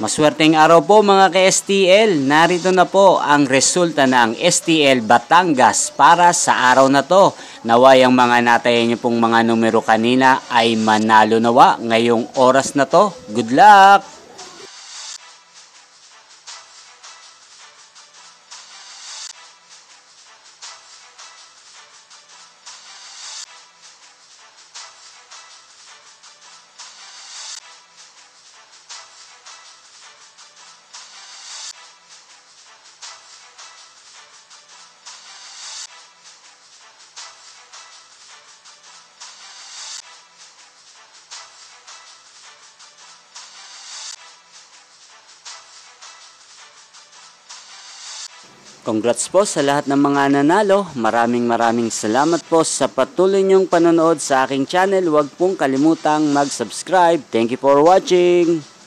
Maswerteng araw po mga ka-STL. Narito na po ang resulta ng STL Batangas para sa araw na to. Naway ang mga natayan niyo pong mga numero kanina ay manalo nawa ngayong oras na to. Good luck! Congrats po sa lahat ng mga nanalo. Maraming salamat po sa patuloy niyong panonood sa aking channel. Huwag pong kalimutang mag-subscribe. Thank you for watching.